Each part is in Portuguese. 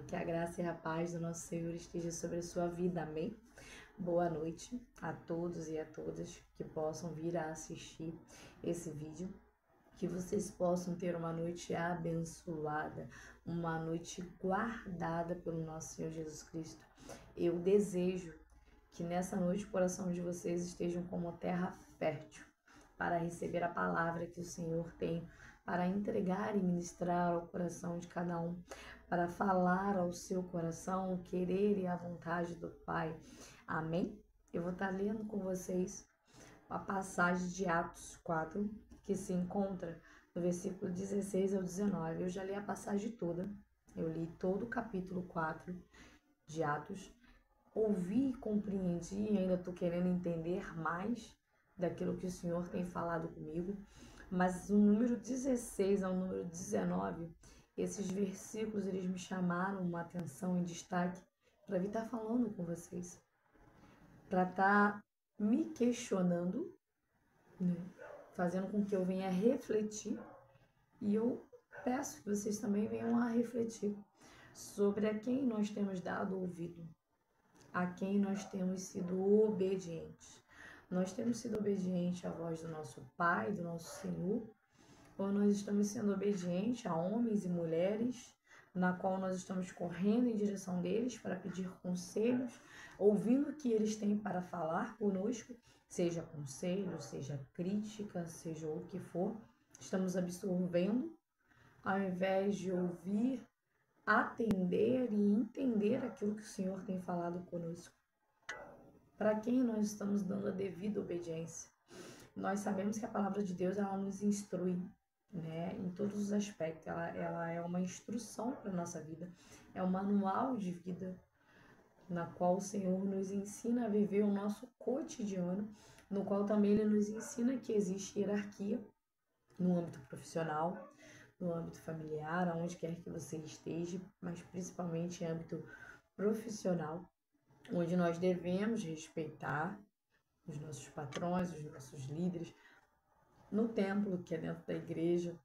Que a graça e a paz do nosso Senhor esteja sobre a sua vida, amém? Boa noite a todos e a todas que possam vir a assistir esse vídeo. Que vocês possam ter uma noite abençoada, uma noite guardada pelo nosso Senhor Jesus Cristo. Eu desejo que nessa noite o coração de vocês estejam como terra fértil para receber a palavra que o Senhor tem para entregar e ministrar ao coração de cada um, para falar ao seu coração o querer e a vontade do Pai. Amém? Eu vou estar lendo com vocês a passagem de Atos 4, que se encontra no versículo 16 ao 19. Eu já li a passagem toda, eu li todo o capítulo 4 de Atos, ouvi e compreendi e ainda estou querendo entender mais daquilo que o Senhor tem falado comigo, mas o número 16 ao número 19, esses versículos eles me chamaram uma atenção em destaque para vir estar falando com vocês, para estar me questionando, né? Fazendo com que eu venha refletir, e eu peço que vocês também venham a refletir sobre a quem nós temos dado ouvido, a quem nós temos sido obedientes. Nós temos sido obedientes à voz do nosso Pai, do nosso Senhor, ou nós estamos sendo obedientes a homens e mulheres, na qual nós estamos correndo em direção deles para pedir conselhos, ouvindo o que eles têm para falar conosco, seja conselho, seja crítica, seja o que for, estamos absorvendo, ao invés de ouvir, atender e entender aquilo que o Senhor tem falado conosco. Para quem nós estamos dando a devida obediência? Nós sabemos que a palavra de Deus ela nos instrui, né, em todos os aspectos. Ela é uma instrução para a nossa vida, é um manual de vida na qual o Senhor nos ensina a viver o nosso cotidiano, no qual também Ele nos ensina que existe hierarquia no âmbito profissional, no âmbito familiar, aonde quer que você esteja, mas principalmente em âmbito profissional, onde nós devemos respeitar os nossos patrões, os nossos líderes, no templo, que é dentro da igreja,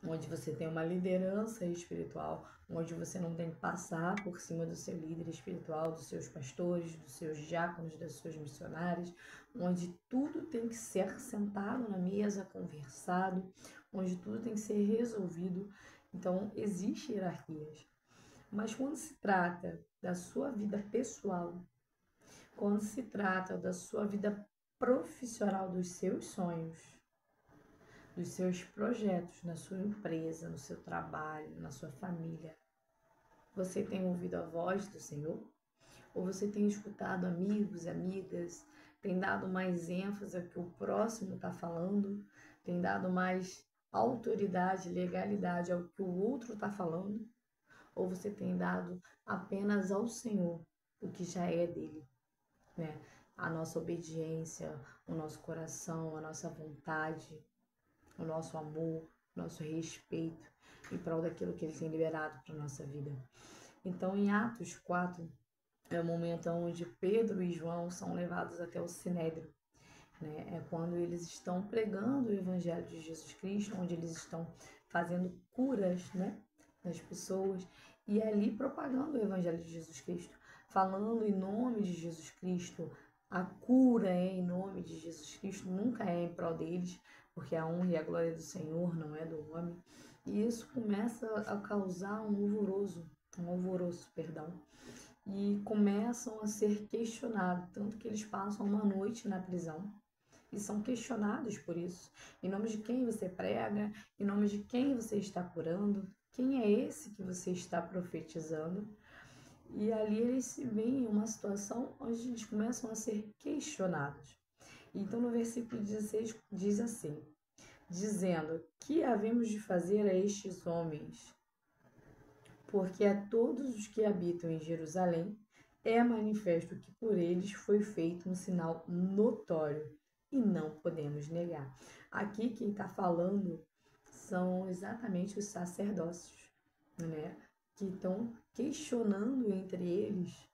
onde você tem uma liderança espiritual, onde você não tem que passar por cima do seu líder espiritual, dos seus pastores, dos seus diáconos, das suas missionárias, onde tudo tem que ser sentado na mesa, conversado, onde tudo tem que ser resolvido. Então, existem hierarquias. Mas quando se trata da sua vida pessoal, quando se trata da sua vida profissional, dos seus sonhos, dos seus projetos, na sua empresa, no seu trabalho, na sua família, você tem ouvido a voz do Senhor? Ou você tem escutado amigos, amigas, tem dado mais ênfase ao que o próximo está falando, tem dado mais autoridade, legalidade ao que o outro está falando? Ou você tem dado apenas ao Senhor o que já é dele, né? A nossa obediência, o nosso coração, a nossa vontade, o nosso amor, o nosso respeito em prol daquilo que Ele tem liberado para a nossa vida. Então, em Atos 4, é o momento onde Pedro e João são levados até o Sinédrio, né? É quando eles estão pregando o Evangelho de Jesus Cristo, onde eles estão fazendo curas, né, das pessoas, e ali propagando o Evangelho de Jesus Cristo, falando em nome de Jesus Cristo. A cura é em nome de Jesus Cristo, nunca é em prol deles, porque a honra e a glória do Senhor não é do homem. E isso começa a causar um alvoroço, e começam a ser questionados, tanto que eles passam uma noite na prisão e são questionados por isso. Em nome de quem você prega? Em nome de quem você está curando? Quem é esse que você está profetizando? E ali eles se veem em uma situação onde eles começam a ser questionados. Então, no versículo 16 diz assim, dizendo, que havemos de fazer a estes homens? Porque a todos os que habitam em Jerusalém é manifesto que por eles foi feito um sinal notório e não podemos negar. Aqui quem está falando são exatamente os sacerdócios, né? Que estão questionando entre eles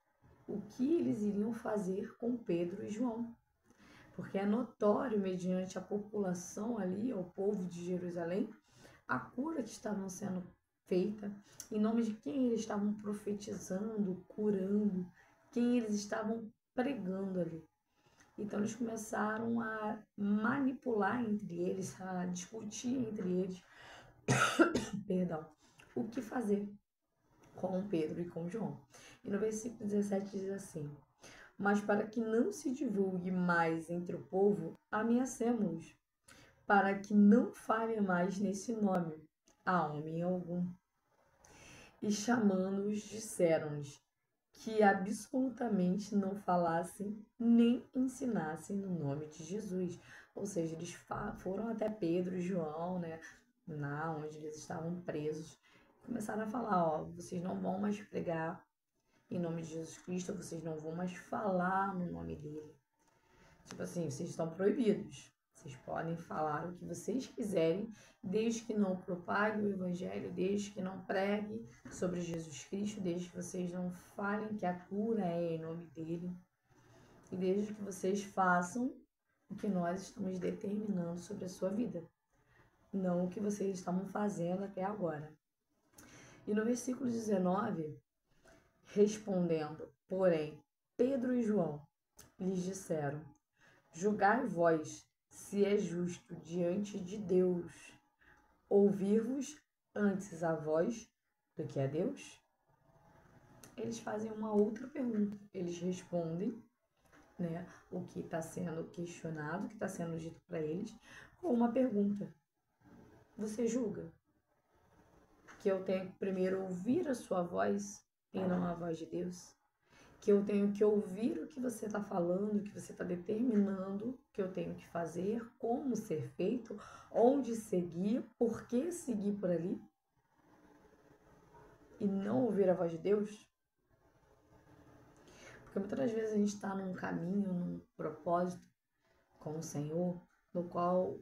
o que eles iriam fazer com Pedro e João. Porque é notório, mediante a população ali, o povo de Jerusalém, a cura que estavam sendo feita, em nome de quem eles estavam profetizando, curando, quem eles estavam pregando ali. Então eles começaram a manipular entre eles, a discutir entre eles, perdão, o que fazer com Pedro e com João. E no versículo 17 diz assim: mas para que não se divulgue mais entre o povo, ameacemos-los, para que não fale mais nesse nome a homem algum. E chamando-os, disseram-lhes que absolutamente não falassem nem ensinassem no nome de Jesus. Ou seja, eles foram até Pedro e João, né, onde eles estavam presos, começaram a falar: ó, vocês não vão mais pregar em nome de Jesus Cristo, vocês não vão mais falar no nome dele. Tipo assim, vocês estão proibidos. Vocês podem falar o que vocês quiserem, desde que não propague o evangelho, desde que não pregue sobre Jesus Cristo, desde que vocês não falem que a cura é em nome dele, e desde que vocês façam o que nós estamos determinando sobre a sua vida, não o que vocês estavam fazendo até agora. E no versículo 19, respondendo, porém, Pedro e João lhes disseram: julgai vós se é justo diante de Deus ouvir-vos antes a vós do que a Deus? Eles fazem uma outra pergunta. Eles respondem, né, o que está sendo questionado, o que está sendo dito para eles, com uma pergunta. Você julga que eu tenho que primeiro ouvir a sua voz e não a voz de Deus? Que eu tenho que ouvir o que você está falando, o que você está determinando que eu tenho que fazer, como ser feito, onde seguir, por que seguir por ali, e não ouvir a voz de Deus? Porque muitas das vezes a gente está num caminho, num propósito com o Senhor, no qual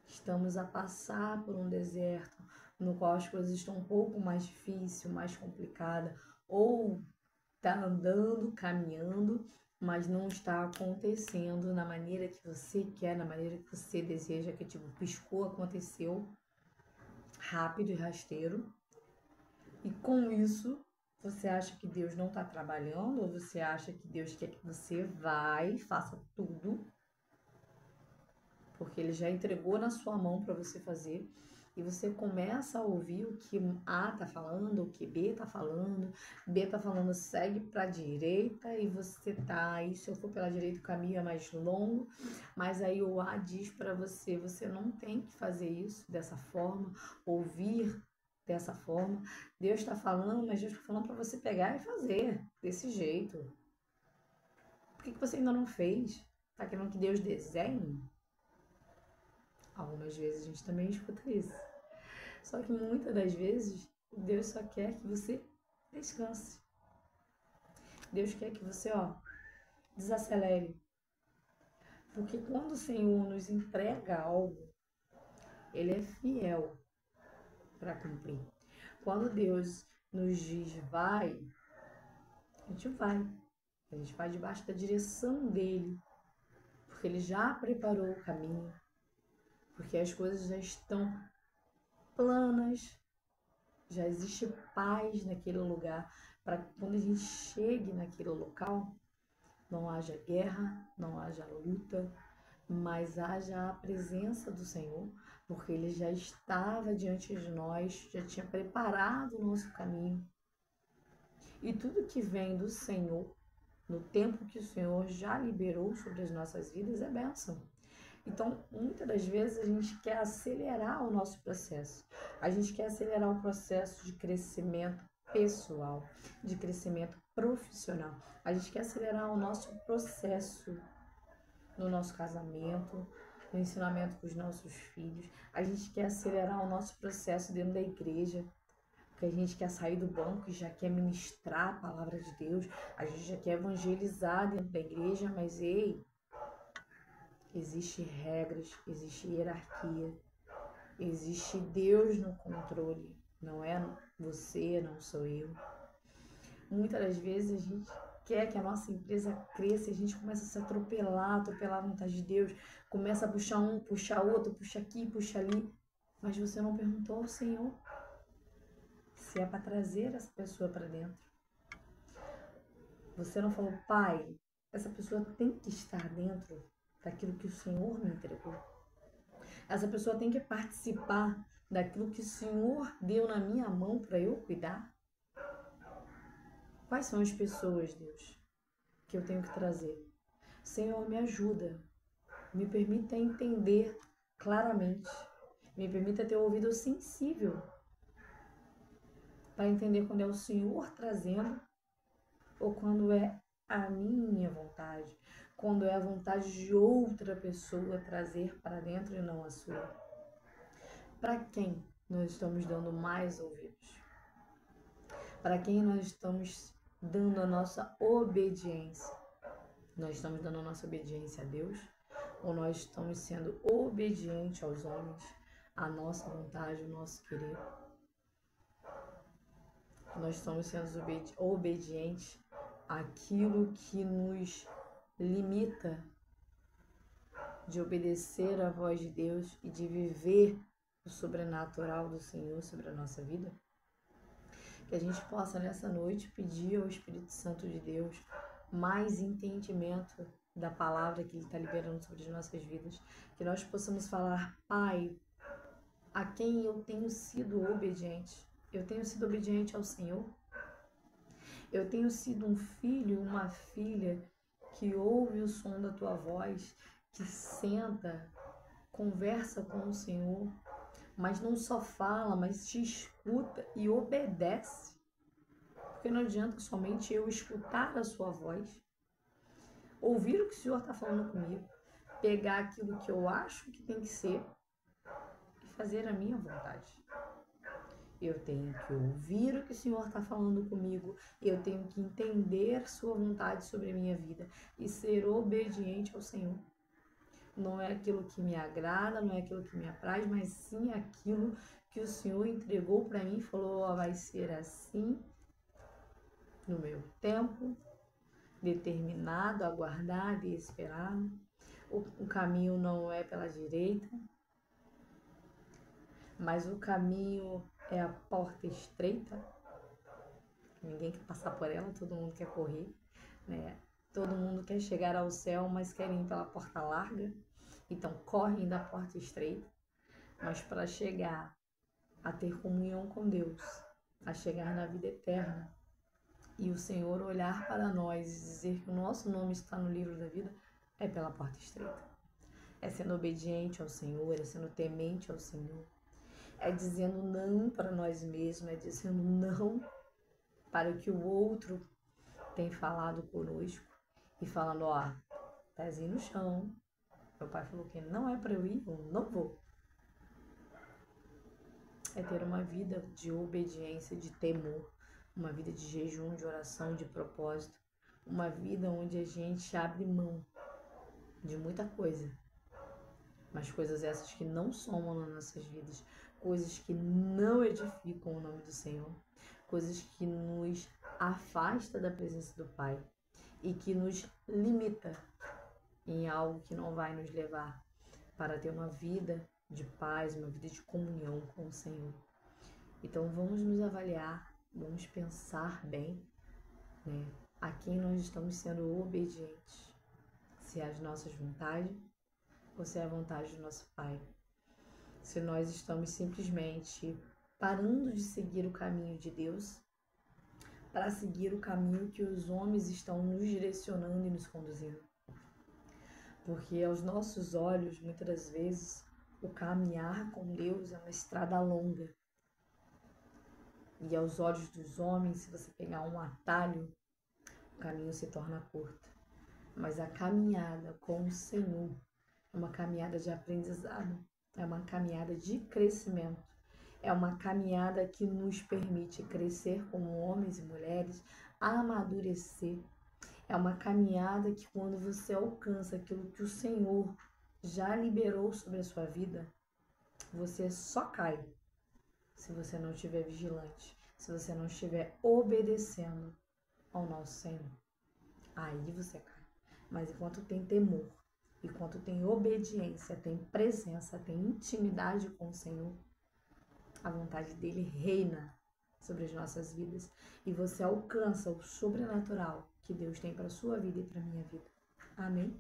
estamos a passar por um deserto, no qual as coisas estão um pouco mais difíceis, mais complicadas, ou está andando, caminhando, mas não está acontecendo na maneira que você quer, na maneira que você deseja, que tipo, piscou, aconteceu, rápido e rasteiro. E com isso, você acha que Deus não está trabalhando, ou você acha que Deus quer que você vá e faça tudo, porque Ele já entregou na sua mão para você fazer. E você começa a ouvir o que A tá falando, o que B tá falando. B tá falando segue para a direita e você tá aí, se eu for pela direita o caminho é mais longo, mas aí o A diz para você, você não tem que fazer isso dessa forma, ouvir dessa forma. Deus está falando, mas Deus está falando para você pegar e fazer desse jeito. Por que você ainda não fez? Tá querendo que Deus desenhe? Algumas vezes a gente também escuta isso. Só que muitas das vezes, Deus só quer que você descanse. Deus quer que você, desacelere. Porque quando o Senhor nos entrega algo, Ele é fiel para cumprir. Quando Deus nos diz vai, a gente vai. A gente vai debaixo da direção dEle. Porque Ele já preparou o caminho. Porque as coisas já estão planas, já existe paz naquele lugar, para que quando a gente chegue naquele local, não haja guerra, não haja luta, mas haja a presença do Senhor, porque Ele já estava diante de nós, já tinha preparado o nosso caminho. E tudo que vem do Senhor, no tempo que o Senhor já liberou sobre as nossas vidas, é bênção. Então, muitas das vezes a gente quer acelerar o nosso processo. A gente quer acelerar o processo de crescimento pessoal, de crescimento profissional. A gente quer acelerar o nosso processo no nosso casamento, no ensinamento com os nossos filhos. A gente quer acelerar o nosso processo dentro da igreja, porque a gente quer sair do banco e já quer ministrar a palavra de Deus. A gente já quer evangelizar dentro da igreja, mas ei, existem regras, existe hierarquia, existe Deus no controle, não é você, não sou eu. Muitas das vezes a gente quer que a nossa empresa cresça e a gente começa a se atropelar a vontade de Deus, começa a puxar um, puxar outro, puxa aqui, puxa ali, mas você não perguntou ao Senhor. se é para trazer essa pessoa para dentro. Você não falou, Pai, essa pessoa tem que estar dentro daquilo que o Senhor me entregou. Essa pessoa tem que participar daquilo que o Senhor deu na minha mão para eu cuidar. Quais são as pessoas, Deus, que eu tenho que trazer? Senhor, me ajuda. Me permita entender claramente. Me permita ter um ouvido sensível para entender quando é o Senhor trazendo ou quando é a minha vontade, quando é a vontade de outra pessoa trazer para dentro e não a sua. Para quem nós estamos dando mais ouvidos? Para quem nós estamos dando a nossa obediência? Nós estamos dando a nossa obediência a Deus? Ou nós estamos sendo obedientes aos homens, à nossa vontade, ao nosso querer? Nós estamos sendo obedientes àquilo que nos limita de obedecer à voz de Deus e de viver o sobrenatural do Senhor sobre a nossa vida? Que a gente possa nessa noite pedir ao Espírito Santo de Deus mais entendimento da palavra que Ele está liberando sobre as nossas vidas. Que nós possamos falar, Pai, a quem eu tenho sido obediente. Eu tenho sido obediente ao Senhor. Eu tenho sido um filho, uma filha que ouve o som da Tua voz, que senta, conversa com o Senhor, mas não só fala, mas te escuta e obedece. Porque não adianta somente eu escutar a sua voz, ouvir o que o Senhor está falando comigo, pegar aquilo que eu acho que tem que ser e fazer a minha vontade. Eu tenho que ouvir o que o Senhor está falando comigo, eu tenho que entender sua vontade sobre a minha vida e ser obediente ao Senhor. Não é aquilo que me agrada, não é aquilo que me apraz, mas sim aquilo que o Senhor entregou para mim e falou, ó, vai ser assim, no meu tempo, determinado, aguardado e esperado. O caminho não é pela direita, mas o caminho é a porta estreita. Ninguém quer passar por ela, todo mundo quer correr, né? Todo mundo quer chegar ao céu, mas querem ir pela porta larga. Então correm da porta estreita. Mas para chegar a ter comunhão com Deus, a chegar na vida eterna, e o Senhor olhar para nós e dizer que o nosso nome está no livro da vida, é pela porta estreita. É sendo obediente ao Senhor, é sendo temente ao Senhor. É dizendo não para nós mesmos, é dizendo não para o que o outro tem falado conosco. E falando, ó, pezinho no chão. Meu pai falou que não é para eu ir, eu não vou. É ter uma vida de obediência, de temor. Uma vida de jejum, de oração, de propósito. Uma vida onde a gente abre mão de muita coisa. Mas coisas essas que não somam nas nossas vidas. Coisas que não edificam o nome do Senhor. Coisas que nos afastam da presença do Pai. E que nos limita em algo que não vai nos levar para ter uma vida de paz, uma vida de comunhão com o Senhor. Então vamos nos avaliar, vamos pensar bem, né, a quem nós estamos sendo obedientes, se é às nossas vontades ou se é a vontade do nosso Pai. Se nós estamos simplesmente parando de seguir o caminho de Deus para seguir o caminho que os homens estão nos direcionando e nos conduzindo. Porque aos nossos olhos, muitas das vezes, o caminhar com Deus é uma estrada longa. E aos olhos dos homens, se você pegar um atalho, o caminho se torna curto. Mas a caminhada com o Senhor é uma caminhada de aprendizado, é uma caminhada de crescimento, é uma caminhada que nos permite crescer como homens e mulheres, amadurecer. É uma caminhada que quando você alcança aquilo que o Senhor já liberou sobre a sua vida, você só cai se você não estiver vigilante, se você não estiver obedecendo ao nosso Senhor. Aí você cai. Mas enquanto tem temor, enquanto tem obediência, tem presença, tem intimidade com o Senhor, a vontade dele reina sobre as nossas vidas e você alcança o sobrenatural que Deus tem para sua vida e para minha vida. Amém?